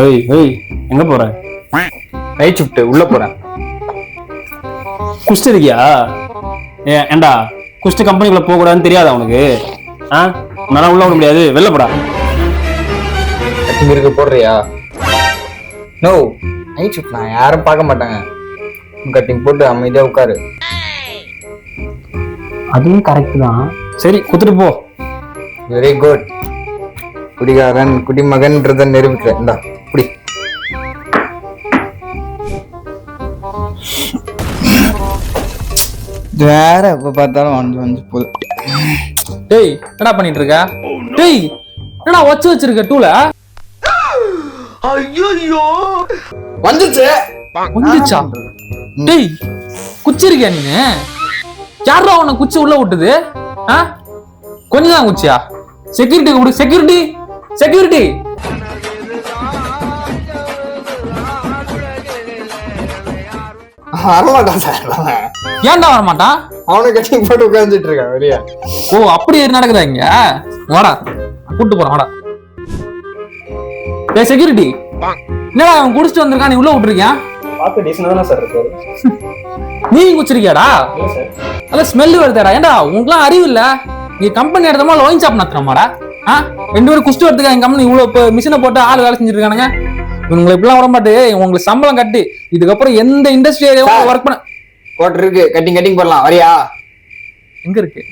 ஏய் ஏய் எங்க போற? நைட் ஷிஃப்ட் உள்ள போறேன். குஸ்ட் இருக்கியா? ஏண்டா குஸ்ட் கம்பெனிக்குள்ள போக கூடாதுன்னு தெரியாதா உனக்கு? உன்னால உள்ள விட முடியாது, வெளில போடா. கட்டிங் இருக்கு போடுறியா? நோ, நைட் ஷிஃப்ட் நான் யாரும் பார்க்க மாட்டாங்க. கட்டிங் போட்டு அமைதியா உட்காரு. அதுவும் கரெக்ட் தான். சரி குத்துட்டு போ. Very good. குடிகாரன் குடிமகன்றத நிரூபிக்கிறேன். இந்தா குடி. வேற எப்ப பார்த்தாலும் வந்து போகுது. டேய் என்னடா பண்ணிட்டு இருக்க? டேய் என்னடா வச்சிருக்க டூல? ஐயோ வந்துச்சு. வந்துச்சா? டேய் குச்சி இருக்கியா நீனு? யாரா உன்னை குச்சி உள்ள விட்டுது? கொஞ்சம் தான் குச்சியா? செக்யூரிட்டி கூப்பிடு. Security security. வரமாட்டான் சார். ஏன்டா வரமாட்டான்? அவனை கட்டிங் போட்டு உட்காந்துட்டு இருக்கான் வெளியே. ஓ அப்படி நடக்குதா இங்க? வாடா கூட்டு போறான் வாடா. டேய் செக்யூரிட்டி, என்னடா அவன் குடிச்சிட்டு வந்திருக்கான், நீ உள்ள விட்டுருக்கியான்? பார்க்க டீசெண்டா தானே சார் இருக்கு. நீ குச்சிருக்கியாடா? அதான் ஸ்மெல் வருதாடா. ஏன்டா உங்களுக்குலாம் அறிவு இல்ல? நீ கம்பெனி எடுத்தமா ஒயின் ஷாப் நடத்துறமாடா? ரெண்டு பேரும் குஸ்ட் எடுத்துக்க என் கம்பெனி இவ்வளவு மிஷினை போட்டு ஆள் வேலை செஞ்சுட்டு இருக்கானுங்க. உங்களுக்கு இப்படிலாம் விட மாட்டு, உங்களுக்கு சம்பளம் கட்டி இதுக்கப்புறம் எந்த இண்டஸ்ட்ரி ஏரியாவும் ஒர்க் பண்ண போட்டு இருக்கு. கட்டிங் போடலாம். வரியா? எங்க இருக்கு?